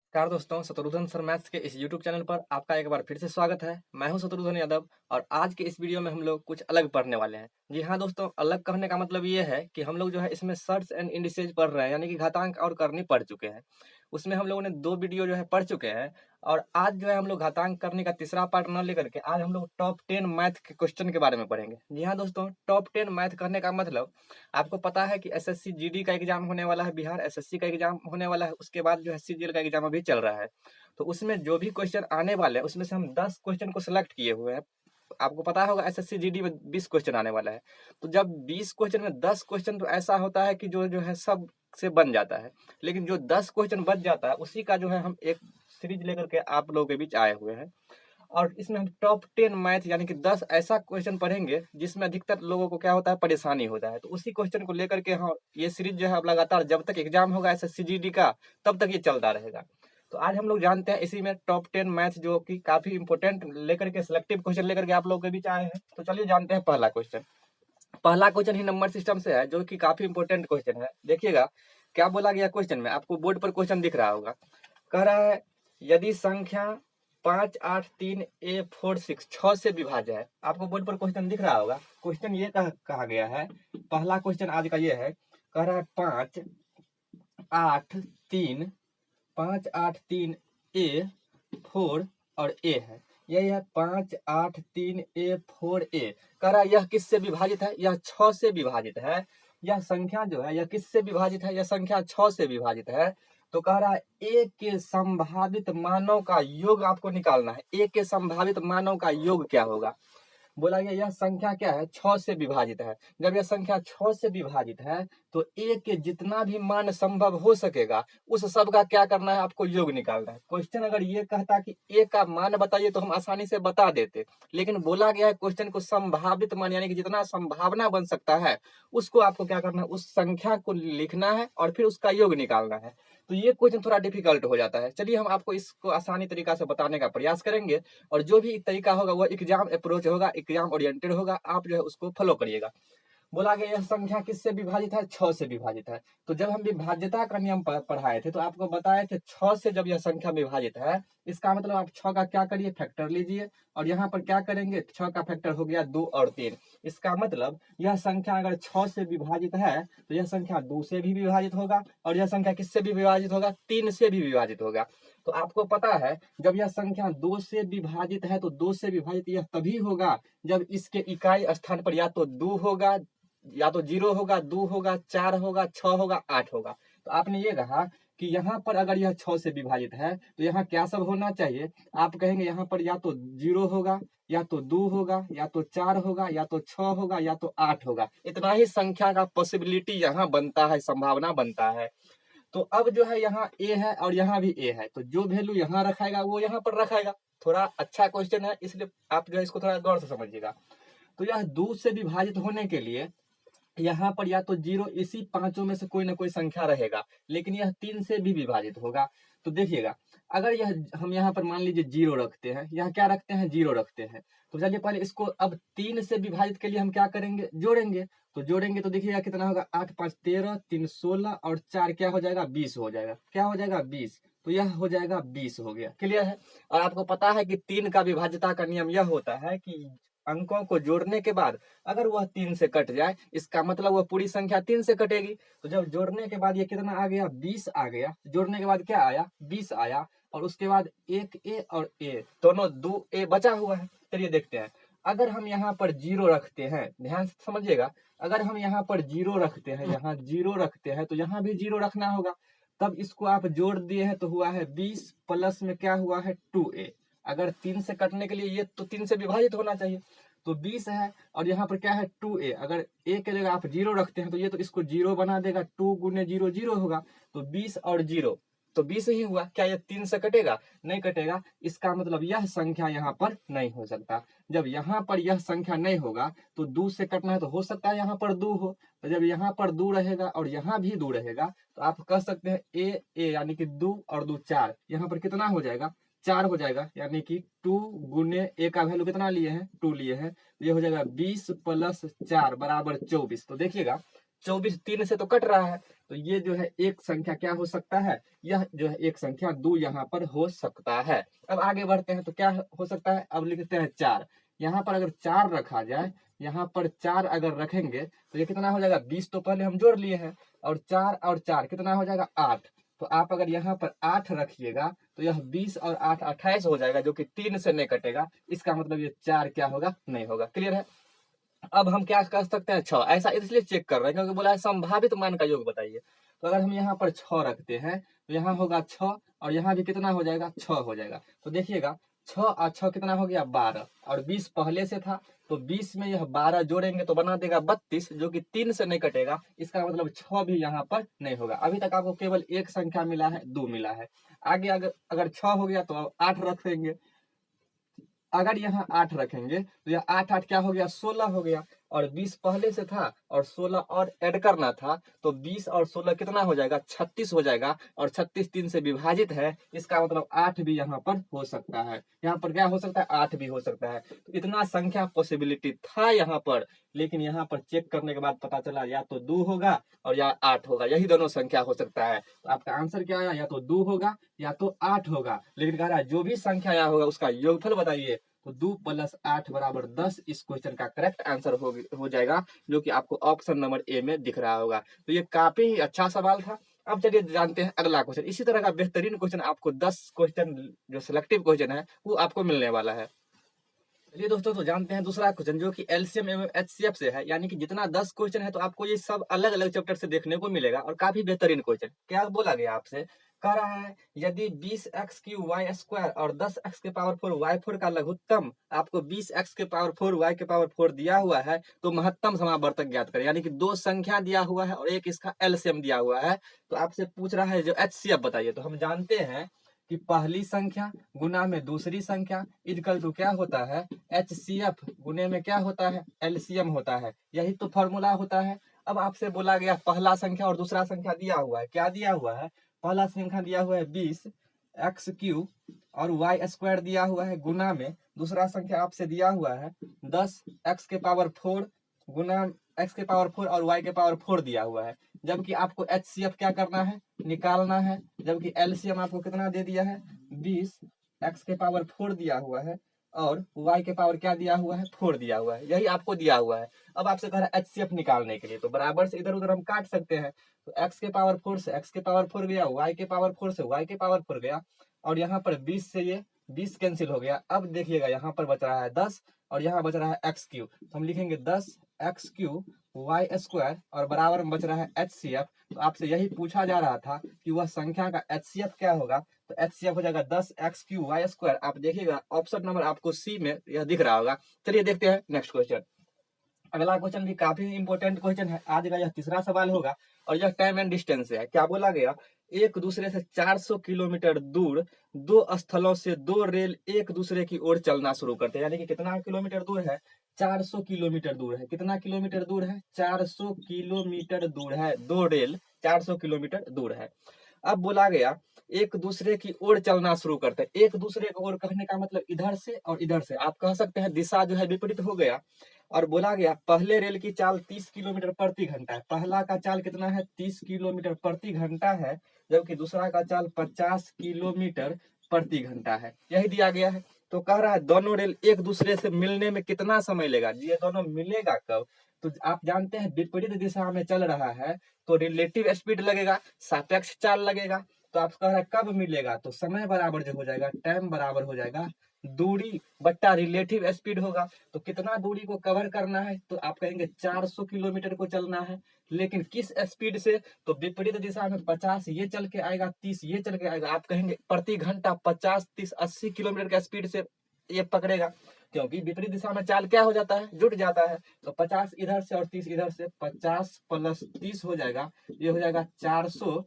नमस्कार दोस्तों, Shatrughan sir maths के इस यूट्यूब चैनल पर आपका एक बार फिर से स्वागत है। मैं हूं शत्रुघ्न यादव और आज के इस वीडियो में हम लोग कुछ अलग पढ़ने वाले हैं। जी हाँ दोस्तों, अलग कहने का मतलब ये है कि हम लोग जो है इसमें सर्ट्स एंड इंडिसेज पढ़ रहे हैं, यानी कि घातांक और करनी पढ़ चुके हैं। उसमें हम लोगों ने 2 वीडियो जो है पढ़ चुके हैं और आज जो है हम लोग घातांक करने का तीसरा पार्ट न लेकर के आज हम लोग टॉप 10 मैथ के क्वेश्चन के बारे में पढ़ेंगे। जी हाँ दोस्तों, टॉप 10 मैथ कहने का मतलब आपको पता है कि एसएससी जीडी का एग्जाम होने वाला है, बिहार एसएससी का एग्जाम होने वाला है, उसके बाद जो है सीजीएल का एग्जाम अभी चल रहा है। तो उसमें जो भी क्वेश्चन आने वाले हैं उसमें से हम 10 क्वेश्चन को सिलेक्ट किए हुए हैं। आपको पता होगा एसएससी जीडी में 20 क्वेश्चन आने वाला है। तो जब 20 क्वेश्चन में 10 क्वेश्चन तो ऐसा होता है कि जो जो है सब से बन जाता है, लेकिन जो 10 क्वेश्चन बच जाता है उसी का जो है हम एक सीरीज लेकर के आप लोगों के बीच आए हुए हैं। और इसमें हम टॉप 10 मैथ यानी कि 10 ऐसा क्वेश्चन पढ़ेंगे जिसमें अधिकतर लोगों को क्या होता है, परेशानी होता है। तो उसी क्वेश्चन को लेकर के हम ये सीरीज जो है अब लगातार जब तक एग्जाम होगा एसएससी जीडी का तब तक ये चलता रहेगा। तो आज हम लोग जानते हैं इसी में टॉप 10 मैथ जो कि काफी इंपॉर्टेंट लेकर के सिलेक्टिव क्वेश्चन लेकर के आप लोगों के बीच आए हैं। तो चलिए जानते हैं पहला क्वेश्चन। पहला क्वेश्चन ही नंबर सिस्टम से है जो कि काफी इंपॉर्टेंट क्वेश्चन है। देखिएगा क्या बोला गया क्वेश्चन में, आपको बोर्ड पर क्वेश्चन दिख रहा होगा। कह रहा है यदि संख्या 5 8 3 A 4 6 6 से विभाज्य है। आपको बोर्ड पर क्वेश्चन दिख रहा होगा। क्वेश्चन ये कहा गया है, पहला क्वेश्चन आज का ये है। कह रहा है 5 8 3 5 8 3 A 4 और A है। यही है 5 8 3 A 4 A। कह रहा है यह किससे विभाजित है, यह 6 से विभाजित है। यह संख्या जो है यह किससे विभाजित है, यह संख्या 6 से विभाजित है। तो कह रहा है ए के संभावित मानों का योग आपको निकालना है। ए के संभावित मानों का योग क्या होगा। बोला गया यह संख्या क्या है, 6 से विभाजित है। जब यह संख्या 6 से विभाजित है तो ए के जितना भी मान संभव हो सकेगा उस सब का क्या करना है, आपको योग निकालना है। क्वेश्चन अगर ये कहता कि ए का मान बताइए तो हम आसानी से बता देते, लेकिन बोला गया है क्वेश्चन को संभावित मान यानी कि जितना संभावना बन सकता है उसको आपको क्या करना है, उस संख्या को लिखना है और फिर उसका योग निकालना है। तो ये क्वेश्चन थोड़ा डिफिकल्ट हो जाता है। चलिए हम आपको इसको आसानी तरीका से बताने का प्रयास करेंगे और जो भी तरीका होगा वह एग्जाम अप्रोच होगा, एग्जाम ओरिएंटेड होगा। आप जो है उसको फॉलो करिएगा। बोला गया यह संख्या किससे विभाजित है, 6 से विभाजित है। तो जब हम विभाज्यता का नियम पढ़ाए थे तो आपको बताए थे 6 से जब यह संख्या विभाजित है इसका मतलब आप 6 का क्या करिए, फैक्टर लीजिए। और यहाँ पर क्या करेंगे, 6 का फैक्टर हो गया 2 और 3। इसका मतलब यह संख्या अगर 6 से विभाजित है तो यह संख्या 2 से भी विभाजित होगा और यह संख्या किससे भी विभाजित होगा, 3 से भी विभाजित होगा। तो आपको पता है जब यह संख्या 2 से विभाजित है तो 2 से विभाजित यह तभी होगा जब इसके इकाई स्थान पर या तो 2 होगा, या तो 0 होगा, 2 होगा, 4 होगा, 6 होगा, 8 होगा। तो आपने ये कहा कि यहाँ पर अगर यह 6 से विभाजित है तो यहाँ क्या सब होना चाहिए। आप कहेंगे यहाँ पर या तो 0 होगा, या तो 2 होगा, या तो 4 होगा, या तो 6 होगा, या तो 8 होगा। इतना ही संख्या का पॉसिबिलिटी यहाँ बनता है, संभावना बनता है। तो अब जो है यहाँ ए है और यहाँ भी ए है, तो जो वैल्यू यहाँ रखाएगा वो यहाँ पर रखाएगा। थोड़ा अच्छा क्वेश्चन है इसलिए आप जो है इसको थोड़ा गौर से समझिएगा। तो यह 2 से विभाजित होने के लिए यहाँ पर या तो 0 इसी पांचों में से कोई ना कोई संख्या रहेगा, लेकिन यह 3 से भी विभाजित होगा। तो देखिएगा अगर यह हम यहाँ पर मान लीजिए 0 रखते हैं, यहाँ क्या रखते हैं, 0 रखते हैं। तो चलिए पहले इसको अब 3 से विभाजित के लिए हम क्या करेंगे, जोड़ेंगे। तो जोड़ेंगे तो देखिएगा कितना होगा, 8 5 13, 3 16 और 4 क्या हो जाएगा, 20 हो जाएगा। क्या हो जाएगा, 20। तो यह हो जाएगा 20 हो गया। क्लियर है। और आपको पता है कि 3 का विभाज्यता का नियम यह होता है कि अंकों को जोड़ने के बाद अगर वह 3 से कट जाए इसका मतलब वह पूरी संख्या 3 से कटेगी। तो जब जोड़ने के बाद ये कितना आ गया, 20 आ गया। जोड़ने के बाद क्या आया, 20 आया। और उसके बाद एक ए और ए दोनों 2 ए बचा हुआ है। चलिए देखते हैं। अगर हम यहाँ पर 0 रखते हैं, ध्यान से समझिएगा, अगर हम यहाँ पर 0 रखते हैं, यहाँ 0 रखते हैं तो यहाँ भी 0 रखना होगा। तब इसको आप जोड़ दिए हैं तो हुआ है 20 प्लस में क्या हुआ है, 2a। अगर 3 से कटने के लिए ये तो 3 से विभाजित होना चाहिए। तो 20 है और यहाँ पर क्या है, 2a। अगर a के जगह आप 0 रखते हैं तो ये तो इसको 0 बना देगा, 2 गुने 0 0 होगा। तो 20 और 0 तो 20 ही हुआ। क्या ये 3 से कटेगा, नहीं कटेगा। इसका मतलब यह संख्या यहाँ पर नहीं हो सकता। जब यहाँ पर यह संख्या नहीं होगा तो 2 से कटना है तो हो सकता है यहाँ पर 2 हो। तो जब यहाँ पर 2 रहेगा और यहाँ भी 2 रहेगा तो आप कह सकते हैं ए यानी कि 2 और 2 4। यहाँ पर कितना हो जाएगा, 4 हो जाएगा। यानी कि 2 गुने ए का वैल्यू कितना लिए हैं, 2 लिए हैं। ये हो जाएगा 20 प्लस 4 बराबर 24। तो देखिएगा 24 3 से तो कट रहा है, तो ये जो है एक संख्या क्या हो सकता है, यह जो है एक संख्या 2 यहाँ पर हो सकता है। अब आगे बढ़ते हैं तो क्या हो सकता है, अब लिखते हैं 4। यहाँ पर अगर 4 रखा जाए, यहाँ पर 4 अगर रखेंगे तो ये कितना हो जाएगा, 20 तो पहले हम जोड़ लिए हैं, और 4 और 4 कितना हो जाएगा 8। तो आप अगर यहाँ पर 8 रखिएगा तो यह 20 और 8 28 हो जाएगा, जो कि 3 से नहीं कटेगा। इसका मतलब ये 4 क्या होगा, नहीं होगा। क्लियर है। अब हम क्या कर सकते हैं, 6। ऐसा इसलिए चेक कर रहे हैं क्योंकि बोला है संभावित मान का योग बताइए। तो अगर हम यहाँ पर 6 रखते हैं तो यहाँ होगा 6, और यहाँ भी कितना हो जाएगा, 6 हो जाएगा। तो देखिएगा 6 और 6 कितना हो गया, 12, और 20 पहले से था, तो 20 में यह 12 जोड़ेंगे तो बना देगा 32, जो कि 3 से नहीं कटेगा। इसका मतलब 6 भी यहाँ पर नहीं होगा। अभी तक आपको केवल एक संख्या मिला है, 2 मिला है। आगे अगर 6 हो गया तो 8 रख देंगे। अगर यहाँ 8 रखेंगे तो यह 8 8 क्या हो गया, 16 हो गया, और 20 पहले से था और 16 और ऐड करना था, तो 20 और 16 कितना हो जाएगा, 36 हो जाएगा, और 36 3 से विभाजित है। इसका मतलब 8 भी यहाँ पर हो सकता है। यहाँ पर क्या हो सकता है, 8 भी हो सकता है। तो इतना संख्या पॉसिबिलिटी था यहाँ पर, लेकिन यहाँ पर चेक करने के बाद पता चला या तो 2 होगा और या 8 होगा, यही दोनों संख्या हो सकता है। तो आपका आंसर क्या आया, या तो 2 होगा या तो 8 होगा। लेकिन कह रहा है जो भी संख्या यहाँ होगा उसका योगफल बताइए। तो 2 + 8 = 10 इस क्वेश्चन का करेक्ट आंसर हो जाएगा, जो कि आपको ऑप्शन नंबर ए में दिख रहा होगा। तो ये काफी ही अच्छा सवाल था। अब चलिए जानते हैं अगला क्वेश्चन। इसी तरह का बेहतरीन क्वेश्चन आपको 10 क्वेश्चन जो सिलेक्टिव क्वेश्चन है वो आपको मिलने वाला है। चलिए दोस्तों, तो जानते हैं दूसरा क्वेश्चन जो कि एलसीएम एवं एचसीएफ से है, यानी कि जितना 10 क्वेश्चन है तो आपको ये सब अलग अलग चैप्टर से देखने को मिलेगा, और काफी बेहतरीन क्वेश्चन। क्या बोला गया आपसे, कह रहा है यदि 20x³ और 10x⁴ y4 का लघुत्तम आपको 20x⁴ y4 दिया हुआ है, तो महत्तम समावर्तक ज्ञात करें। यानी कि दो संख्या दिया हुआ है और एक इसका एलसीएम दिया हुआ है। तो आपसे पूछ रहा है जो एचसीएफ बताइए। तो हम जानते हैं कि पहली संख्या गुना में दूसरी संख्या इक्वल टू क्या होता है, एचसीएफ गुने में क्या होता है, एलसीएम होता है। यही तो फॉर्मूला होता है। अब आपसे बोला गया पहला संख्या और दूसरा संख्या दिया हुआ है। क्या दिया हुआ है, पहला संख्या दिया हुआ है 20x³ और y² दिया हुआ है गुना में दूसरा संख्या आपसे दिया हुआ है 10x⁴ गुना x⁴ और y⁴ दिया हुआ है। जबकि आपको एचसीएफ क्या करना है, निकालना है। जबकि एलसीएम आपको कितना दे दिया है, 20x⁴ दिया हुआ है और y क्या दिया हुआ है, 4 दिया हुआ है। यही आपको दिया हुआ है। अब आपसे कह रहा है एचसीएफ निकालने के लिए, तो बराबर से इधर उधर हम काट सकते हैं। तो x⁴ से x⁴ गया, y⁴ से y⁴ गया, और यहाँ पर 20 से ये 20 कैंसिल हो गया। अब देखिएगा यहाँ पर बच रहा है 10 और यहाँ बच रहा है x³। तो हम लिखेंगे 10x³ y² और बराबर में बच रहा है एचसीएफ। तो आपसे यही पूछा जा रहा था कि वह संख्या का एचसीएफ क्या होगा। तो एचसीएफ हो जाएगा 10x³ y²। आप देखिएगा ऑप्शन नंबर आपको सी में यह दिख रहा होगा। चलिए देखते हैं नेक्स्ट क्वेश्चन। अगला क्वेश्चन भी काफी इंपॉर्टेंट क्वेश्चन है। आज का यह तीसरा सवाल होगा और यह टाइम एंड डिस्टेंस से है। क्या बोला गया, एक दूसरे से 400 किलोमीटर दूर दो स्थलों से दो रेल एक दूसरे की ओर चलना शुरू करते हैं। यानी कि कितना किलोमीटर दूर है, 400 किलोमीटर दूर है। कितना किलोमीटर दूर है, 400 किलोमीटर दूर है। दो रेल 400 किलोमीटर दूर है। अब बोला गया एक दूसरे की ओर चलना शुरू करते हैं। एक दूसरे की ओर कहने का मतलब इधर से और इधर से, आप कह सकते हैं दिशा जो है विपरीत हो गया। और बोला गया पहले रेल की चाल 30 किलोमीटर प्रति घंटा है। पहला का चाल कितना है, 30 किलोमीटर प्रति घंटा है, जबकि दूसरा का चाल 50 किलोमीटर प्रति घंटा है। यही दिया गया है। तो कह रहा है दोनों रेल एक दूसरे से मिलने में कितना समय लेगा। ये दोनों मिलेगा कब, तो आप जानते हैं विपरीत दिशा में चल रहा है तो रिलेटिव स्पीड लगेगा, सापेक्ष चाल लगेगा। तो आप कह रहा है कब मिलेगा, तो समय बराबर जो हो जाएगा, टाइम बराबर हो जाएगा दूरी बट्टा रिलेटिव स्पीड होगा। तो कितना दूरी को कवर करना है, तो आप कहेंगे 400 किलोमीटर को चलना है। लेकिन किस स्पीड से, तो विपरीत दिशा में 50 ये चल के आएगा, 30 ये चल के आएगा। आप कहेंगे प्रति घंटा 50 30 80 किलोमीटर का स्पीड से ये पकड़ेगा, क्योंकि विपरीत दिशा में चाल क्या हो जाता है, जुट जाता है। तो 50 इधर से और 30 इधर से, 50 + 30 हो जाएगा, ये हो जाएगा 400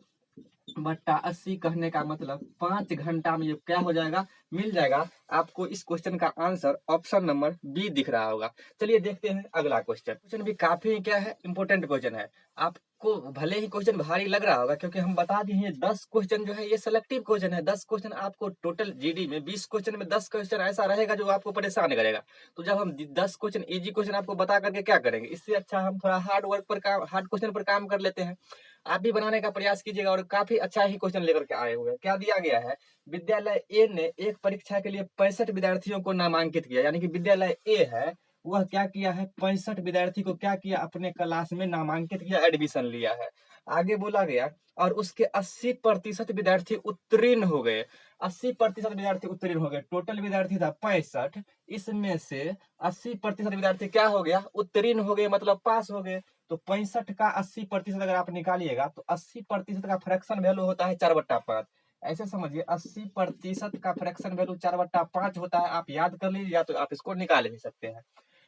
बट्टा 80 कहने का मतलब 5 घंटा में ये क्या हो जाएगा, मिल जाएगा। आपको इस क्वेश्चन का आंसर ऑप्शन नंबर बी दिख रहा होगा। चलिए देखते हैं अगला क्वेश्चन। क्वेश्चन भी काफी क्या है, इंपॉर्टेंट क्वेश्चन है। आपको भले ही क्वेश्चन भारी लग रहा होगा, क्योंकि हम बता दिए हैं 10 क्वेश्चन जो है ये सिलेक्टिव क्वेश्चन है। 10 क्वेश्चन आपको टोटल जीडी में 20 क्वेश्चन में 10 क्वेश्चन ऐसा रहेगा जो आपको परेशान करेगा। तो जब हम 10 क्वेश्चन इजी क्वेश्चन आपको बता करके क्या करेंगे, इससे अच्छा हम थोड़ा हार्ड क्वेश्चन पर काम कर लेते हैं। आप भी बनाने का प्रयास कीजिएगा, और काफी अच्छा ही क्वेश्चन लेकर के आए हुए हैं। क्या दिया गया है, विद्यालय ए ने एक परीक्षा के लिए 65 विद्यार्थियों को नामांकित किया। यानी कि विद्यालय ए है वह क्या किया है, 65 विद्यार्थी को क्या किया, अपने क्लास में नामांकित किया, एडमिशन लिया है। आगे बोला गया और उसके 80% विद्यार्थी उत्तीर्ण हो गए। 80% विद्यार्थी उत्तीर्ण हो गए। टोटल विद्यार्थी था 65, इसमें से 80% विद्यार्थी क्या हो गया, उत्तीर्ण हो गए, मतलब पास हो गए। तो 65 का 80% अगर आप निकालिएगा तो 80% का फ्रैक्शन वैल्यू होता है 4/5। ऐसे समझिए 80% का फ्रैक्शन वैल्यू 4/5 होता है। आप याद कर लीजिए, या तो आप इसको निकाल भी सकते हैं।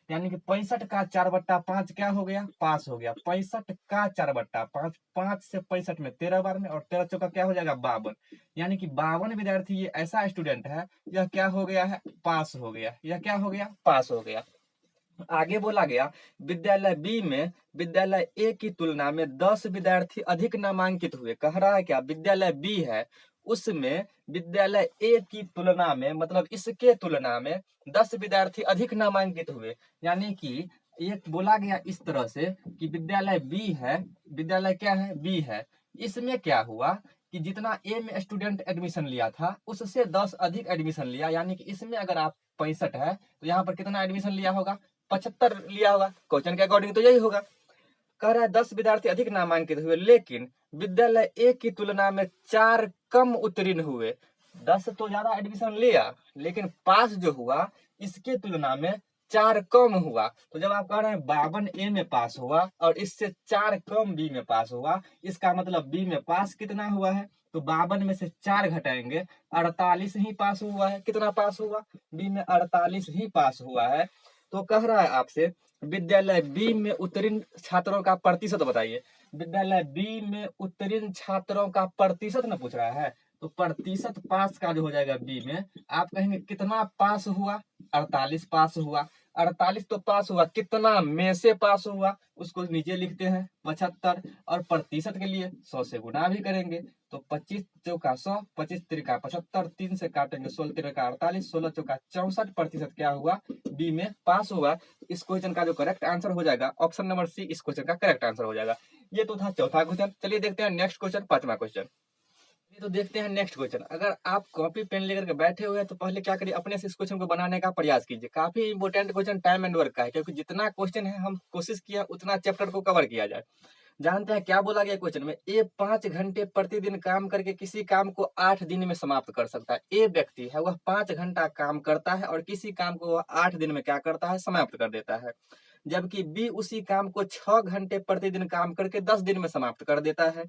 यानी कि 65 का 4/5 क्या हो गया, पास हो गया। 65 का 4/5, 5 से 65 में 13 बार में, और 13 चौका क्या हो जाएगा, 52। यानी कि 52 विद्यार्थी ये ऐसा स्टूडेंट है, यह क्या हो गया है, पास हो गया। यह क्या हो गया, पास हो गया। आगे बोला गया विद्यालय बी में विद्यालय ए की तुलना में 10 विद्यार्थी अधिक नामांकित हुए। कह रहा है क्या, विद्यालय बी है उसमें विद्यालय ए की तुलना में, मतलब इसके तुलना में 10 विद्यार्थी अधिक नामांकित हुए। यानी कि एक बोला गया इस तरह से कि विद्यालय बी है, विद्यालय क्या है, बी है, इसमें क्या हुआ कि जितना ए में स्टूडेंट एडमिशन लिया था उससे 10 अधिक एडमिशन लिया। यानी कि इसमें अगर आप 65 है तो यहाँ पर कितना एडमिशन लिया होगा, 75 लिया होगा। क्वेश्चन के अकॉर्डिंग तो यही होगा। कह रहा है 10 विद्यार्थी अधिक नामांकित हुए, लेकिन विद्यालय ए की तुलना में 4 कम उत्तीर्ण हुए। 10 तो ज्यादा एडमिशन लिया, लेकिन पास जो हुआ इसके तुलना में 4 कम हुआ। तो जब आप कह रहे हैं 52 ए में पास हुआ और इससे 4 कम बी में पास हुआ, इसका मतलब बी में पास कितना हुआ है, तो 52 में से 4 घटाएंगे, 48 ही पास हुआ है। कितना पास हुआ, बी में 48 ही पास हुआ है। तो कह रहा है आपसे विद्यालय बी में उत्तीर्ण छात्रों का प्रतिशत बताइए। विद्यालय बी में उत्तीर्ण छात्रों का प्रतिशत न पूछ रहा है, तो प्रतिशत पास का जो हो जाएगा बी में, आप कहेंगे कितना पास हुआ, 48 पास हुआ। 48 तो पास हुआ, कितना में से पास हुआ उसको नीचे लिखते हैं 75, और प्रतिशत के लिए 100 से गुना भी करेंगे। तो 25 चौका 100, 25 तिरका 75, 3 से काटेंगे 16 तिरका 48, 16 चौका 64% क्या हुआ, बी में पास हुआ। इस क्वेश्चन का जो करेक्ट आंसर हो जाएगा ऑप्शन नंबर सी, इस क्वेश्चन का करेक्ट आंसर हो जाएगा। ये तो था चौथा क्वेश्चन। चलिए देखते हैं नेक्स्ट क्वेश्चन, पांचवा क्वेश्चन। ये तो देखते हैं नेक्स्ट क्वेश्चन। अगर आप कॉपी पेन लेकर के बैठे हुए हैं तो पहले क्या करिए, अपने से इस क्वेश्चन को बनाने का प्रयास कीजिए। काफी important question time and work का है, क्योंकि जितना क्वेश्चन है हम कोशिश किया उतना चैप्टर को कवर किया जाए। जानते हैं क्या बोला गया क्वेश्चन में, ए 5 घंटे प्रतिदिन काम करके किसी काम को 8 दिन में समाप्त कर सकता है। ए व्यक्ति है वह 5 घंटा काम करता है और किसी काम को वह 8 दिन में क्या करता है, समाप्त कर देता है। जबकि बी उसी काम को 6 घंटे प्रतिदिन काम करके 10 दिन में समाप्त कर देता है।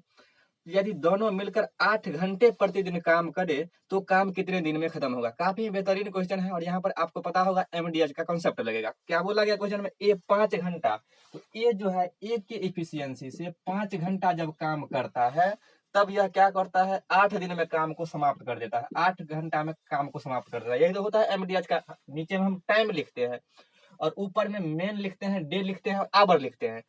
यदि दोनों मिलकर 8 घंटे प्रतिदिन काम करे तो काम कितने दिन में खत्म होगा। काफी बेहतरीन क्वेश्चन है, और यहाँ पर आपको पता होगा एमडीएच का कॉन्सेप्ट लगेगा। क्या बोला गया क्वेश्चन में, ए 5 घंटा, तो ए जो है ए के इफिशियंसी से 5 घंटा जब काम करता है तब यह क्या करता है, 8 दिन में काम को समाप्त कर देता है। 8 घंटा में काम को समाप्त कर देता है। यही तो होता है एमडीएच का। नीचे में हम टाइम लिखते हैं और ऊपर में मेन लिखते हैं, डे लिखते हैं और आवर लिखते हैं।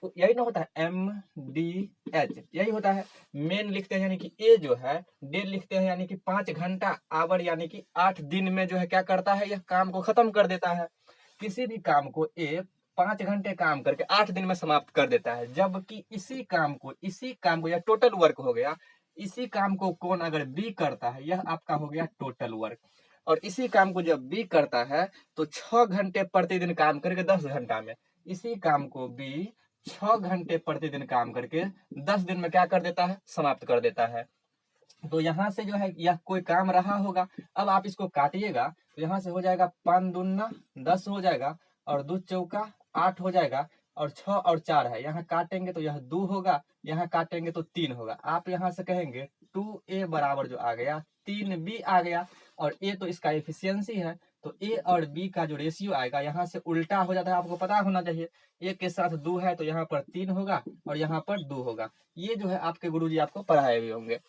तो यही ना होता है एम डी एच, यही होता है। मेन लिखते हैं यानी कि ए जो है, डे लिखते हैं यानी कि 5 घंटा, आवर यानी कि 8 दिन में जो है क्या करता है, यह काम को खत्म कर देता है। किसी भी काम को ए 5 घंटे काम करके 8 दिन में समाप्त कर देता है। जबकि इसी काम को यह टोटल वर्क हो गया। इसी काम को कौन अगर बी करता है, यह आपका हो गया टोटल वर्क। और इसी काम को जब बी करता है तो 6 घंटे प्रतिदिन काम करके 10 घंटा में, इसी काम को बी 6 घंटे प्रतिदिन काम करके 10 दिन में क्या कर देता है, समाप्त कर देता है। तो यहाँ से जो है यह कोई काम रहा होगा। अब आप इसको काटिएगा तो यहाँ से हो जाएगा 5 दूना 10 हो जाएगा, और 2 चौका 8 हो जाएगा, और 6 और 4 है, यहाँ काटेंगे तो यह 2 होगा, यहाँ काटेंगे तो 3 होगा। आप यहाँ से कहेंगे 2a बराबर जो आ गया 3b आ गया, और ए तो इसका एफिशिएंसी है, तो ए और बी का जो रेशियो आएगा यहाँ से उल्टा हो जाता है, आपको पता होना चाहिए। ए के साथ 2 है तो यहाँ पर 3 होगा और यहाँ पर 2 होगा। ये जो है आपके गुरुजी आपको पढ़ाए हुए होंगे।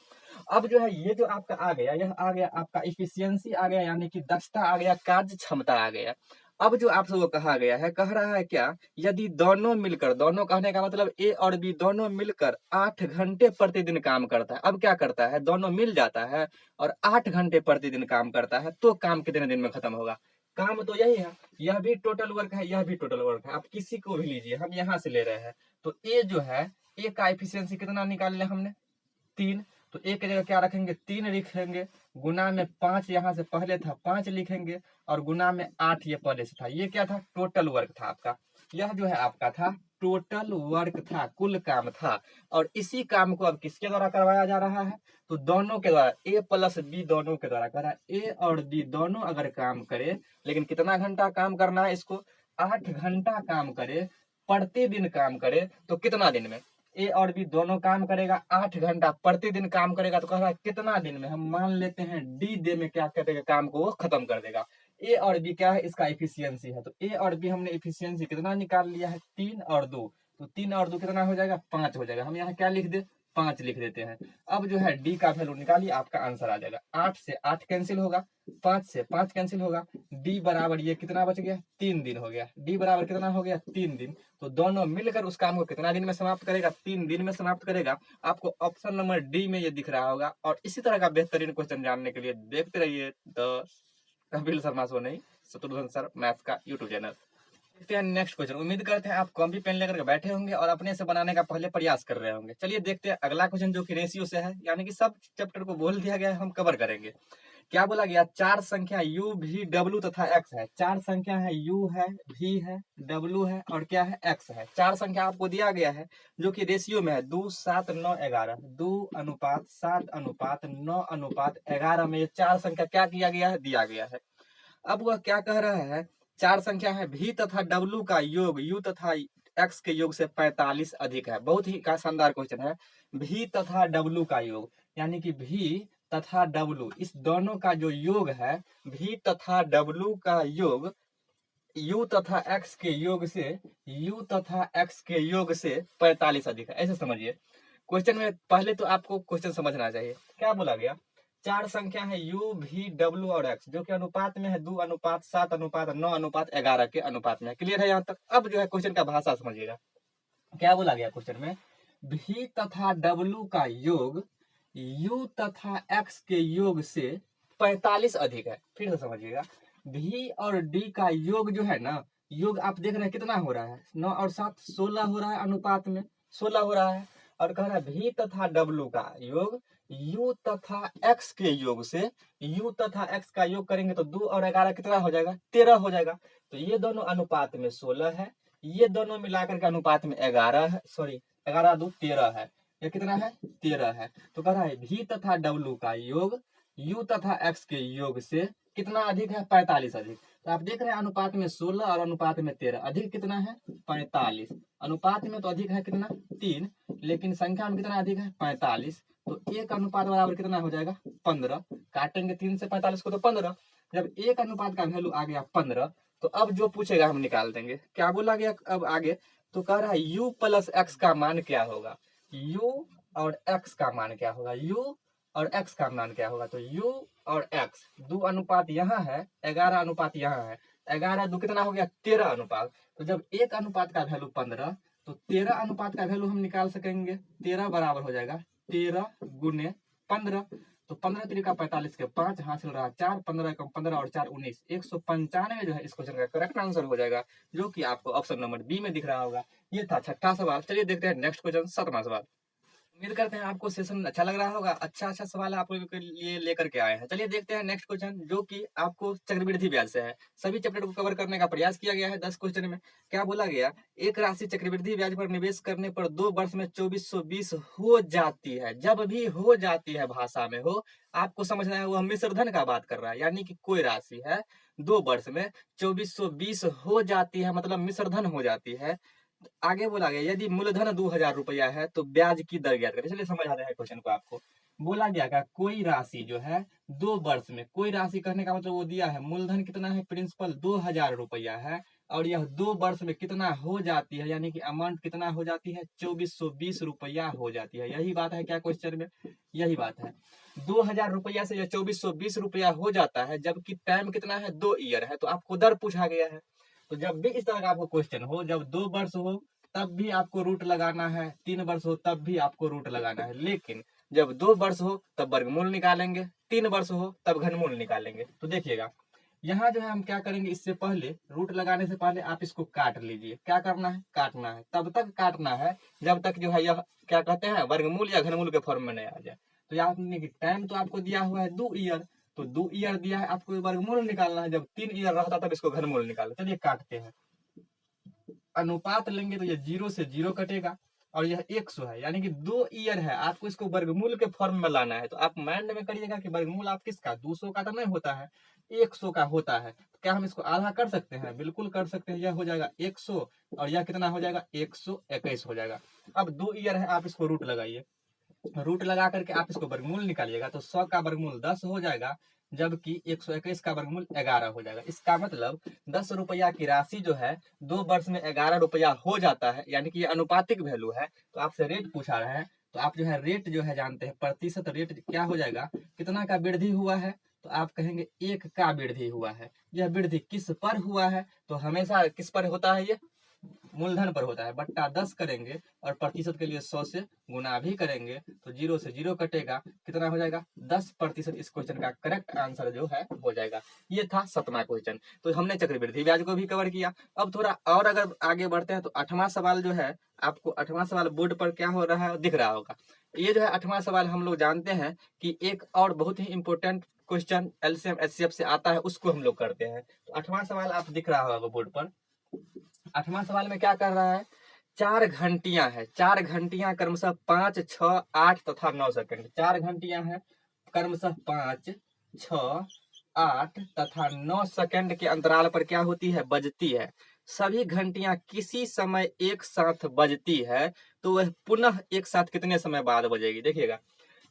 अब जो है ये जो आपका आ गया, यह आ गया आपका इफिशियंसी आ गया, यानी कि दक्षता आ गया, कार्य क्षमता आ गया। अब जो आप सबको कहा गया है, कह रहा है क्या, यदि दोनों मिलकर, दोनों कहने का मतलब ए और बी दोनों मिलकर 8 घंटे प्रतिदिन काम करता है। अब क्या करता है, दोनों मिल जाता है और 8 घंटे प्रतिदिन काम करता है, तो काम कितने दिन में खत्म होगा। काम तो यही है, यह भी टोटल वर्क है, यह भी टोटल वर्क है। आप किसी को भी लीजिए, हम यहाँ से ले रहे हैं। तो ए जो है, ए का एफिशिएंसी कितना निकाल लिया हमने, 3। तो एक जगह क्या रखेंगे, 3 लिखेंगे, गुना में 5 यहाँ से पहले था 5 लिखेंगे, और गुना में 8 ये पहले से था। ये क्या था, टोटल वर्क था आपका। यह जो है आपका था टोटल वर्क था, कुल काम था। और इसी काम को अब किसके द्वारा करवाया जा रहा है, तो दोनों के द्वारा, ए प्लस बी दोनों के द्वारा कर रहा है। ए और बी दोनों अगर काम करे, लेकिन कितना घंटा काम करना है इसको, 8 घंटा काम करे, प्रतिदिन काम करे, तो कितना दिन में। ए और बी दोनों काम करेगा, 8 घंटा प्रतिदिन काम करेगा, तो कह रहा है कितना दिन में। हम मान लेते हैं डी डे में क्या कर देगा, काम को वो खत्म कर देगा। ए और बी क्या है, इसका एफिशिएंसी है। तो ए और बी हमने एफिशिएंसी कितना निकाल लिया है, 3 और 2। तो 3 और 2 कितना हो जाएगा, 5 हो जाएगा। हम यहाँ क्या लिख दे, 5 लिख देते हैं। अब जो है डी का वैल्यू निकालिए, आपका आंसर आ जाएगा। 8 से 8 कैंसिल होगा, 5 से 5 कैंसिल होगा, डी बराबर ये कितना बच गया, 3 दिन हो गया। डी बराबर कितना हो गया, 3 दिन। तो दोनों मिलकर उस काम को कितना दिन में समाप्त करेगा, 3 दिन में समाप्त करेगा। आपको ऑप्शन नंबर डी में ये दिख रहा होगा। और इसी तरह का बेहतरीन क्वेश्चन जानने के लिए देखते रहिए द कपिल शर्मा शो, नहीं शत्रुघ्न सर मैथ्स का यूट्यूब चैनल। देखते हैं नेक्स्ट क्वेश्चन। उम्मीद करते हैं आप कॉपी पेन लेकर के बैठे होंगे और अपने से बनाने का पहले प्रयास कर रहे होंगे। चलिए देखते हैं अगला क्वेश्चन, जो कि रेशियो से है, यानी कि सब चैप्टर को बोल दिया गया है, हम कवर करेंगे। क्या बोला गया, 4 संख्या u v w तथा x है। 4 संख्या है, u है, v है, w है और क्या है, x है। 4 संख्या आपको दिया गया है, जो कि रेशियो में है 2 7 9 11। 2 अनुपात 7 अनुपात 9 अनुपात 11 में ये 4 संख्या क्या किया गया है, दिया गया है। अब वह क्या कह रहा है, 4 संख्या है, v तथा w का योग u तथा x के योग से 45 अधिक है। बहुत ही शानदार क्वेश्चन है। v तथा w का योग, यानी कि v तथा w, इस दोनों का जो योग है, v तथा w का योग u तथा x के योग से, u तथा x के योग से 45 अधिक है। ऐसे समझिए क्वेश्चन में। पहले तो आपको क्वेश्चन समझना चाहिए। क्या बोला गया, 4 संख्या है u v w और x, जो कि अनुपात में है 2 अनुपात 7 अनुपात 9 अनुपात 11 के अनुपात में है। क्लियर है यहाँ तक। अब जो है क्वेश्चन का भाषा समझिएगा। क्या बोला गया क्वेश्चन में, v तथा w का योग u तथा x के योग से 45 अधिक है। फिर से समझिएगा, v और d का योग जो है ना, योग आप देख रहे हैं कितना हो रहा है, 9 और 7 16 हो रहा है, अनुपात में 16 हो रहा है। और कह रहा है v तथा w का योग u तथा x के योग से, u तथा x का योग करेंगे तो 2 और 11 कितना हो जाएगा, 13 हो जाएगा। तो ये दोनों अनुपात में 16 है, ये दोनों मिलाकर के अनुपात में 11 है, सॉरी 11 2 13 है। ये कितना है, 13 है। तो कह रहा है v तथा w का योग u तथा x के योग से कितना अधिक है, 45 अधिक। तो आप देख रहे हैं अनुपात में 16 और अनुपात में 13, अधिक कितना है, 45। अनुपात में तो अधिक है कितना, 3, लेकिन संख्या में कितना अधिक है, 45। तो एक अनुपात बराबर कितना हो जाएगा, 15। काटेंगे 3 से 45 को तो 15। जब एक अनुपात का वैल्यू आ गया 15, तो अब जो पूछेगा हम निकाल देंगे। क्या बोला गया अब आगे, तो कह रहा है u प्लस x का मान क्या होगा, u और x का मान क्या होगा, u और x का मान क्या होगा। तो u और x, 2 अनुपात यहाँ है, 11 अनुपात यहाँ है, 11 2 कितना हो गया, 13 अनुपात। तो जब एक अनुपात का वैल्यू 15, तो 13 अनुपात का वैल्यू हम निकाल सकेंगे। 13 बराबर हो जाएगा 13 गुने 15। तो 15 तरीका 45 के 5 हासिल रहा 4, 15 कम 15 और 4 19, 195 जो है इस क्वेश्चन का करेक्ट आंसर हो जाएगा, जो कि आपको ऑप्शन नंबर बी में दिख रहा होगा। ये था छठा सवाल। चलिए देखते हैं नेक्स्ट क्वेश्चन, 7वां सवाल। उम्मीद करते हैं आपको सेशन अच्छा लग रहा होगा। अच्छा सवाल आप लोगों के लिए लेकर के आए हैं। चलिए देखते हैं नेक्स्ट क्वेश्चन, जो कि आपको चक्रवृद्धि ब्याज से है। सभी चैप्टर को कवर करने का प्रयास किया गया है 10 क्वेश्चन में। क्या बोला गया, एक राशि चक्रवृद्धि ब्याज पर निवेश करने पर 2 वर्ष में 2420 हो जाती है। जब भी हो जाती है भाषा में हो, आपको समझना है वह मिश्र धन का बात कर रहा है, यानी कि कोई राशि है 2 वर्ष में 2420 हो जाती है, मतलब मिश्र धन हो जाती है। आगे बोला गया, यदि मूलधन 2000 रुपया है तो ब्याज की दर ज्ञात करें। चलिए समझ आते हैं क्वेश्चन को आपको। बोला गया क्या, कोई राशि जो है 2 वर्ष में, कोई राशि कहने का मतलब वो दिया है मूलधन कितना है, प्रिंसिपल 2000 रुपया है, और यह 2 वर्ष में कितना हो जाती है, यानी कि अमाउंट कितना हो जाती है, 2420 रुपया हो जाती है। यही बात है क्या क्वेश्चन में, यही बात है। 2000 रुपया से यह 2420 रुपया हो जाता है, जबकि टाइम कितना है, 2 ईयर है, तो आपको दर पूछा गया है। तो जब भी इस तरह का आपको क्वेश्चन हो, जब 2 वर्ष हो तब भी आपको रूट लगाना है, 3 वर्ष हो तब भी आपको रूट लगाना है, लेकिन जब 2 वर्ष हो तब वर्गमूल निकालेंगे, 3 वर्ष हो तब घनमूल निकालेंगे। तो देखिएगा यहाँ जो है हम क्या करेंगे, इससे पहले रूट लगाने से पहले आप इसको काट लीजिए। क्या करना है, काटना है, तब तक काटना है जब तक जो है यह क्या कहते हैं, वर्गमूल या घनमूल के फॉर्म में नहीं आ जाए। तो यहाँ टाइम तो आपको दिया हुआ है 2 ईयर, तो 2 ईयर दिया है, आपको वर्गमूल निकालना है। जब 3 ईयर रहता तब इसको घनमूल निकालो। चलिए काटते हैं। अनुपात लेंगे तो ये 0 से 0 कटेगा, और यह 100 है, यानी कि 2 ईयर है, आपको इसको वर्गमूल के फॉर्म में लाना है। तो आप माइंड में करिएगा कि वर्गमूल आप किसका, 200 का तो नहीं होता है, 100 का होता है। तो क्या हम इसको आधा कर सकते हैं, बिल्कुल कर सकते हैं। यह हो जाएगा 100 और यह कितना हो जाएगा, 121 हो जाएगा। अब 2 ईयर है, आप इसको रूट लगाइए, रूट लगा करके आप इसको वर्गमूल निकालिएगा, तो 100 का वर्गमूल 10 हो जाएगा, जबकि 121 का वर्गमूल 11 हो जाएगा। इसका मतलब 10 रुपया की राशि जो है 2 वर्ष में 11 रुपया हो जाता है, यानी कि ये अनुपातिक वैल्यू है। तो आपसे रेट पूछा रहा है, तो आप जो है रेट जो है जानते हैं, प्रतिशत रेट क्या हो जाएगा, कितना का वृद्धि हुआ है, तो आप कहेंगे 1 का वृद्धि हुआ है। यह वृद्धि किस पर हुआ है, तो हमेशा किस पर होता है, ये मूलधन पर होता है, बट्टा 10 करेंगे और प्रतिशत के लिए 100 से गुना भी करेंगे, तो 0 से 0 कटेगा, कितना हो जाएगा, 10%। इस क्वेश्चन का करेक्ट आंसर जो है हो जाएगा। ये था 7वां क्वेश्चन। तो हमने चक्रवृद्धि ब्याज को भी कवर किया। अब थोड़ा और अगर आगे बढ़ते हैं तो 8वां सवाल जो है, आपको 8वां सवाल बोर्ड पर क्या हो रहा है दिख रहा होगा। ये जो है 8वां सवाल, हम लोग जानते हैं कि एक और बहुत ही इंपॉर्टेंट क्वेश्चन एलसीएम एचसीएफ से आता है, उसको हम लोग करते हैं। तो 8वां सवाल आप दिख रहा होगा बोर्ड पर। 8वां सवाल में क्या कर रहा है, 4 घंटियां है, 4 घंटियां क्रमशः 5, 6, 8 तथा 9 सेकंड। 4 घंटियां हैं क्रमशः 5, 6, 8 तथा 9 सेकंड के अंतराल पर क्या होती है, बजती है। सभी घंटियां किसी समय एक साथ बजती है, तो वह पुनः एक साथ कितने समय बाद बजेगी। देखिएगा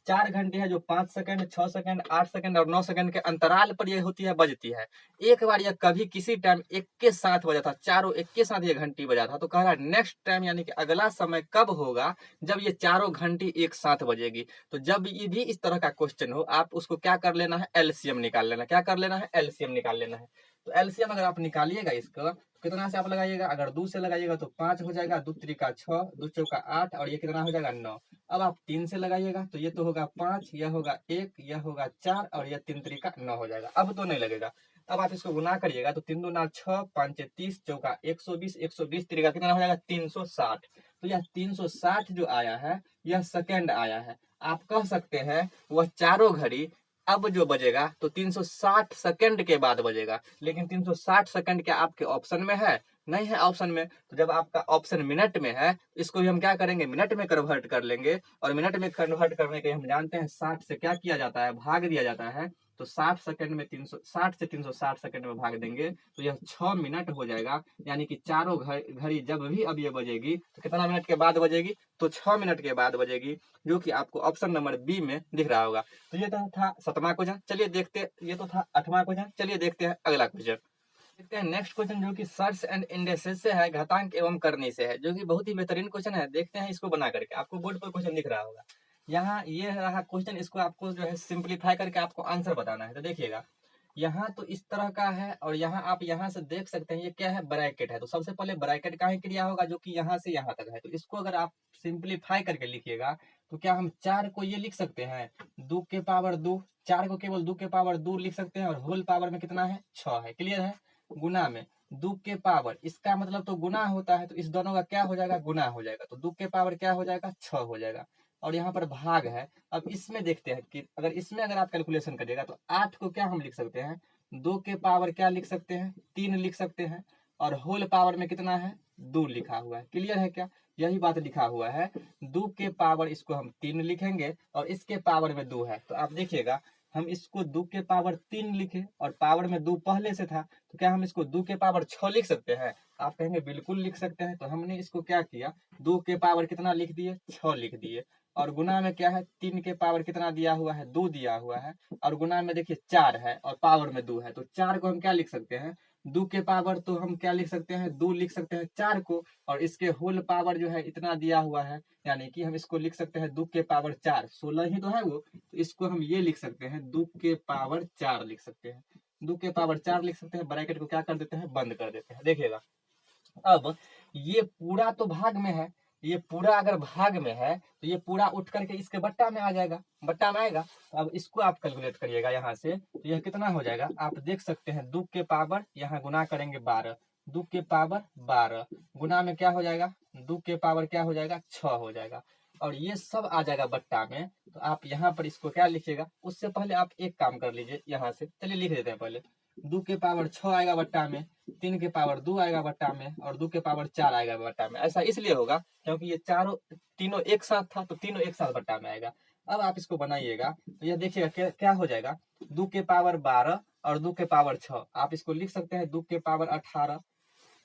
4 घंटे है जो 5 सेकंड, 6 सेकंड, 8 सेकंड और 9 सेकंड के अंतराल पर यह होती है, बजती है। एक बार यह कभी किसी टाइम एक के साथ बजा था, चारों एक के साथ ये घंटी बजा था, तो कह रहा है नेक्स्ट टाइम यानी कि अगला समय कब होगा, जब ये चारों घंटी एक साथ बजेगी। तो जब ये भी इस तरह का क्वेश्चन हो, आप उसको क्या कर लेना है, एलसीएम निकाल लेना। क्या कर लेना है, एलसीएम निकाल लेना है। तो एलसीएम अगर आप निकालिएगा इसका, कितना से आप लगाइएगा, अगर 2 से लगाइएगा तो 5 हो जाएगा, 2 त्रिका 6, 2 चौका 8 और ये कितना हो जाएगा 9। अब आप 3 से लगाइएगा तो ये तो होगा 5, यह होगा 1, यह होगा 4 और यह 3 त्रिका 9 हो जाएगा। अब तो नहीं लगेगा। अब आप इसको गुना करिएगा तो 3 दूना 6, 5 30, चौका 120, 120 त्रिका कितना हो जाएगा, 360। तो यह 360 जो आया है, यह सेकेंड आया है। आप कह सकते हैं वह चारों घड़ी अब जो बजेगा तो 360 सेकंड के बाद बजेगा, लेकिन 360 सेकंड क्या आपके ऑप्शन में है, नहीं है ऑप्शन में। तो जब आपका ऑप्शन मिनट में है, इसको भी हम क्या करेंगे, मिनट में कन्वर्ट कर लेंगे, और मिनट में कन्वर्ट करने के हम जानते हैं 60 से क्या किया जाता है, भाग दिया जाता है। तो 60 सेकंड में 360 से 360 सेकंड में भाग देंगे तो यह 6 मिनट हो जाएगा, यानी कि चारों घड़ी जब भी अब ये बजेगी तो कितना मिनट के बाद बजेगी, तो 6 मिनट के बाद बजेगी, जो कि आपको ऑप्शन नंबर बी में दिख रहा होगा। तो ये तो था 7वां क्वेश्चन। चलिए देखते, ये तो था 8वां क्वेश्चन। चलिए देखते हैं अगला क्वेश्चन। देखते हैं नेक्स्ट क्वेश्चन, जो कि सर्च एंड इंडेक्सेस से है, घातांक एवं करनी से है, जो कि बहुत ही बेहतरीन क्वेश्चन है। देखते हैं इसको बना करके, आपको बोर्ड पर क्वेश्चन दिख रहा होगा। यहाँ ये रहा क्वेश्चन, इसको आपको जो है सिंप्लीफाई करके आपको आंसर बताना है। तो देखिएगा यहाँ तो इस तरह का है, और यहाँ आप यहाँ से देख सकते हैं ये क्या है, ब्रैकेट है। तो सबसे पहले ब्रैकेट का ही क्रिया होगा, जो कि यहाँ से यहाँ तक है। तो इसको अगर आप सिंप्लीफाई करके लिखिएगा तो क्या हम 4 को ये लिख सकते हैं 2 के पावर 2, 4 को केवल 2 के पावर 2 लिख सकते हैं, और होल पावर में कितना है, 6 है। क्लियर है। गुना में 2 के पावर, इसका मतलब तो गुना होता है, तो इस दोनों का क्या हो जाएगा, गुना हो जाएगा। तो 2 के पावर क्या हो जाएगा, 6 हो जाएगा। और यहाँ पर भाग है। अब इसमें देखते हैं कि अगर इसमें अगर आप कैलकुलेशन करिएगा तो 8 को क्या हम लिख सकते हैं, 2 के पावर क्या लिख सकते हैं, 3 लिख सकते हैं, और होल पावर में कितना है, 2 लिखा हुआ है। क्लियर है क्या, यही बात लिखा हुआ है। 2 के पावर इसको हम 3 लिखेंगे, और इसके पावर में 2 है। तो आप देखिएगा हम इसको 2 के पावर 3 लिखे, और पावर में 2 पहले से था, तो क्या हम इसको 2 के पावर 6 लिख सकते हैं। आप कहेंगे बिल्कुल लिख सकते हैं। तो हमने इसको क्या किया, 2 के पावर कितना लिख दिए, 6 लिख दिए, और गुना में क्या है 3 के पावर कितना दिया हुआ है 2 दिया हुआ है, और गुना में देखिए 4 है और पावर में 2 है, तो 4 को हम क्या लिख सकते हैं 2 के पावर, तो हम क्या लिख सकते हैं 2 लिख सकते हैं 4 को, और इसके होल पावर जो है इतना दिया हुआ है, यानी कि हम इसको लिख सकते हैं 2 के पावर 4, 16 ही तो है वो, तो इसको हम ये लिख सकते हैं 2 के पावर 4 लिख सकते हैं, 2 के पावर 4 लिख सकते हैं। ब्रैकेट को क्या कर देते हैं बंद कर देते हैं। देखिएगा अब ये पूरा तो भाग में है, ये पूरा अगर भाग में है तो ये पूरा उठ करके इसके बट्टा में आ जाएगा, बट्टा में आएगा। तो अब इसको आप कैलकुलेट करिएगा यहाँ से, तो यह कितना हो जाएगा आप देख सकते हैं 2 के पावर यहाँ गुना करेंगे 12, 2 के पावर 12 गुना में क्या हो जाएगा 2 के पावर क्या हो जाएगा 6 हो जाएगा, और ये सब आ जाएगा बट्टा में। तो आप यहाँ पर इसको क्या लिखिएगा, उससे पहले आप एक काम कर लीजिए यहाँ से, चलिए लिख देते हैं पहले 2 के पावर 6 आएगा बट्टा में, 3 के पावर 2 आएगा बट्टा में, और 2 के पावर 4 आएगा बट्टा में। ऐसा इसलिए होगा क्योंकि ये चारों तीनों एक साथ था, तो तीनों एक साथ बट्टा में आएगा। अब आप इसको बनाइएगा तो यह देखिएगा क्या हो जाएगा 2 के पावर 12 और 2 के पावर 6, आप इसको लिख सकते हैं 2 के पावर 18,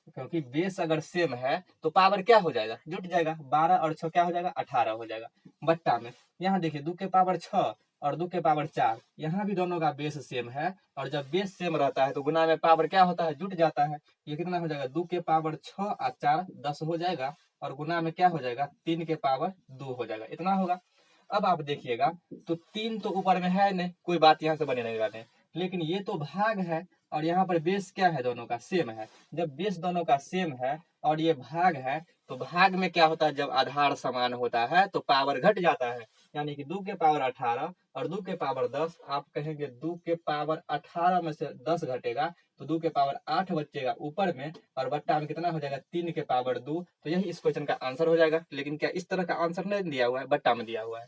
क्योंकि बेस अगर सेम है तो पावर क्या हो जाएगा जुट जाएगा, 12 और 6 क्या हो जाएगा 18 हो जाएगा बट्टा में। यहाँ देखिए 2 के पावर 6 और 2 के पावर 4, यहाँ भी दोनों का बेस सेम है, और जब बेस सेम रहता है तो गुना में पावर क्या होता है जुट जाता है। ये कितना हो जाएगा 2 के पावर 6 और 4 10 हो जाएगा, और गुना में क्या हो जाएगा 3 के पावर 2 हो जाएगा, इतना होगा। अब आप देखिएगा तो 3 तो ऊपर में है नहीं, कोई बात यहाँ से बने नहीं वाले, लेकिन ये तो भाग है और यहाँ पर बेस क्या है दोनों का सेम है। जब बेस दोनों का सेम है और ये भाग है, तो भाग में क्या होता है जब आधार समान होता है तो पावर घट जाता है, यानी कि 2 के पावर 18 और 2 के पावर 10, आप कहेंगे 2 के पावर 18 में से 10 घटेगा तो 2 के पावर 8 बचेगा ऊपर में, और बट्टा में कितना हो जाएगा 3 के पावर 2, तो यही इस क्वेश्चन का आंसर हो जाएगा। लेकिन क्या इस तरह का आंसर नहीं दिया हुआ है, बट्टा में दिया हुआ है।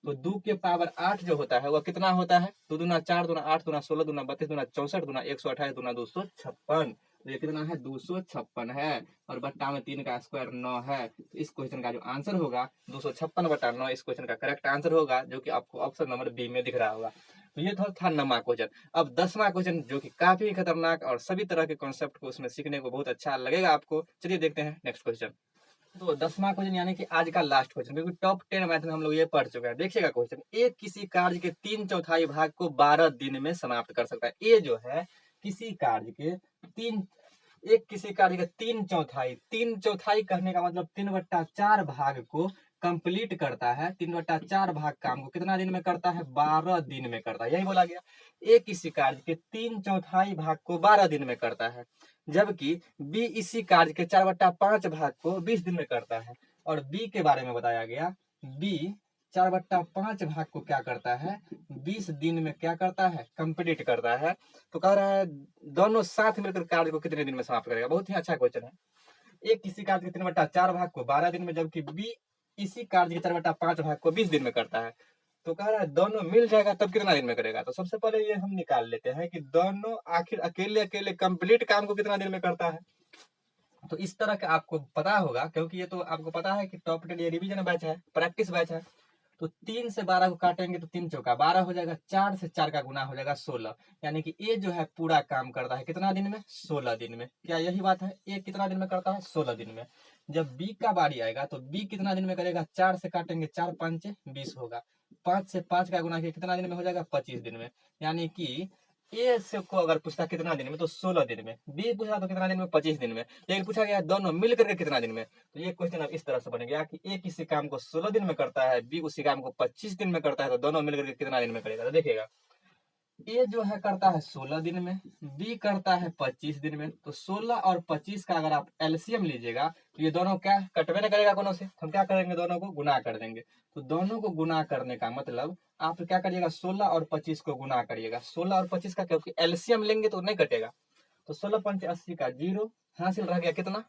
तो 2 के पावर 8 जो होता है वह कितना होता है 2 दूना 4 दूना 8 दूना 16 दूना 32 दूना 64 दूना 128 दूना 256, तो ये कितना है 256 है, और बट्टा में 3 का स्क्वायर 9 है। तो इस क्वेश्चन का जो आंसर होगा 256 बटा 9 इस क्वेश्चन का करेक्ट आंसर होगा, जो कि आपको ऑप्शन नंबर बी में दिख रहा होगा। तो ये था 9वां क्वेश्चन। अब 10वां क्वेश्चन जो कि काफी खतरनाक और सभी तरह के कॉन्सेप्ट को उसमें सीखने को बहुत अच्छा लगेगा आपको। चलिए देखते हैं नेक्स्ट क्वेश्चन। तो 10वां क्वेश्चन यानी कि आज का लास्ट क्वेश्चन, क्योंकि टॉप 10 मैथ में हम लोग ये पढ़ चुके हैं। देखिएगा क्वेश्चन, एक किसी कार्य के 3/4 भाग को 12 दिन में समाप्त कर सकता है। ये जो है किसी कार्य के किसी कार्य के 3/4, 3/4 कहने का मतलब 3/4 भाग को कंप्लीट करता है। 3/4 भाग काम को कितना दिन में करता है 12 दिन में करता है, यही बोला गया। एक किसी कार्य के 3/4 भाग को 12 दिन में करता है, जबकि बी इसी कार्य के 4/5 भाग को 20 दिन में करता है। और बी के बारे में बताया गया, बी 4/5 भाग को क्या करता है 20 दिन में क्या करता है कंप्लीट करता है। तो कह रहा है दोनों साथ मिलकर कार्य को कितने दिन में समाप्त करेगा। बहुत ही अच्छा क्वेश्चन है। एक किसी कार्य के 3/4 भाग को 12 दिन में, जबकि बी इसी कार्य के 4/5 भाग को 20 दिन में करता है। तो कह रहा है दोनों मिल जाएगा तब कितना दिन में करेगा। तो सबसे पहले ये हम निकाल लेते हैं कि दोनों आखिर अकेले अकेले कंप्लीट काम को कितना दिन में करता है। तो इस तरह का आपको पता होगा, क्योंकि ये तो आपको पता है कि टॉप 10 ये रिवीजन बैच है, प्रैक्टिस बैच है। तो 3 से 12 को काटेंगे तो 3 चौका 12 हो जाएगा, 4 से 4 का गुना हो जाएगा 16, यानी कि ये जो है पूरा काम करता है कितना दिन में 16 दिन में। क्या यही बात है, ये कितना दिन में करता है 16 दिन में। जब बी का बारी आएगा तो बी कितना दिन में करेगा, 4 से काटेंगे 4 5 20 होगा, 5 से 5 का गुना कितना दिन में हो जाएगा 25 दिन में। यानी कि ए से को अगर पूछता कितना दिन में तो 16 दिन में, बी पूछा तो कितना दिन में 25 दिन में, लेकिन पूछा गया दोनों मिल करके कितना दिन में। तो ये क्वेश्चन अब इस तरह से बन गया कि ए किसी काम को 16 दिन में करता है, बी उसी काम को 25 दिन में करता है, तो दोनों मिलकर के कितना दिन में करेगा। तो देखिएगा ए जो है करता है 16 दिन में, बी करता है 25 दिन में। तो 16 और 25 का अगर आप एलसीएम लीजिएगा तो ये दोनों क्या कटवे न करेगा कोनो से, हम क्या करेंगे दोनों को गुना कर देंगे। तो दोनों को गुना करने का मतलब आप क्या करिएगा 16 और 25 को गुना करिएगा, 16 और 25 का, क्योंकि एलसीएम लेंगे तो नहीं कटेगा। तो 16 पंच 80 का 0 हासिल रह गया कितना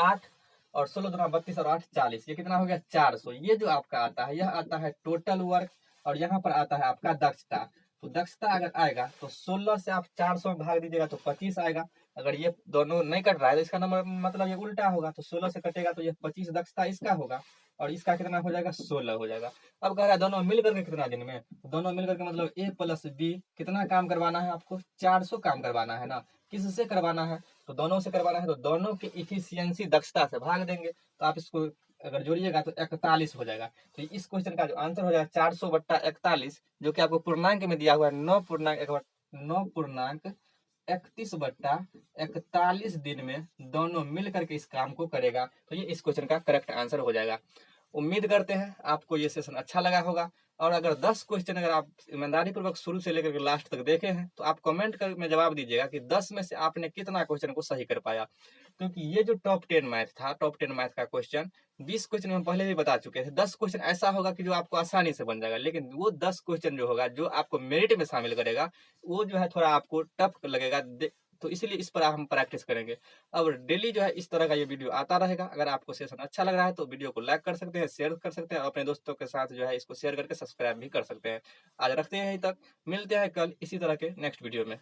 8, और 16 दूना 32 और 8 40, ये कितना हो गया 400। ये जो आपका आता है यह आता है टोटल वर्क, और यहाँ पर आता है आपका दक्षता। तो दक्षता अगर आएगा तो 16 से आप 400 में भाग दीजिएगा तो 25 आएगा। अगर ये दोनों नहीं कट रहा है तो इसका नंबर मतलब ये उल्टा होगा, तो 16 से कटेगा तो ये 25 दक्षता इसका होगा, और इसका कितना हो जाएगा 16 हो जाएगा। अब कह रहा है दोनों मिल करके कितना दिन में, तो दोनों मिल करके मतलब ए प्लस बी कितना काम करवाना है आपको 400 काम करवाना है ना। किससे करवाना है, तो दोनों से करवाना है, तो दोनों के इफिशियंसी दक्षता से भाग देंगे। तो आप इसको अगर जोड़िएगा तो 41 हो जाएगा। तो इस क्वेश्चन का जो आंसर हो जाएगा 400/41, जो कि आपको पूर्णांक में दिया हुआ है 9.31/41 दिन में दोनों मिल करके इस काम को करेगा। तो ये इस क्वेश्चन का करेक्ट आंसर हो जाएगा। उम्मीद करते हैं आपको ये सेशन अच्छा लगा होगा, और अगर 10 क्वेश्चन अगर आप ईमानदारी पूर्वक शुरू से लेकर के लास्ट तक देखे हैं तो आप कमेंट कर में जवाब दीजिएगा कि 10 में से आपने कितना क्वेश्चन को सही कर पाया। क्योंकि ये जो टॉप 10 मैथ था, टॉप 10 मैथ का क्वेश्चन 20 क्वेश्चन हम पहले भी बता चुके थे। 10 क्वेश्चन ऐसा होगा कि जो आपको आसानी से बन जाएगा, लेकिन वो 10 क्वेश्चन जो होगा, जो आपको मेरिट में शामिल करेगा, वो जो है थोड़ा आपको टफ लगेगा। तो इसीलिए इस पर हम प्रैक्टिस करेंगे। अब डेली जो है इस तरह का ये वीडियो आता रहेगा। अगर आपको सेशन अच्छा लग रहा है तो वीडियो को लाइक कर सकते हैं, शेयर कर सकते हैं, और अपने दोस्तों के साथ जो है इसको शेयर करके सब्सक्राइब भी कर सकते हैं। आज रखते हैं यहीं तक, मिलते हैं कल इसी तरह के नेक्स्ट वीडियो में।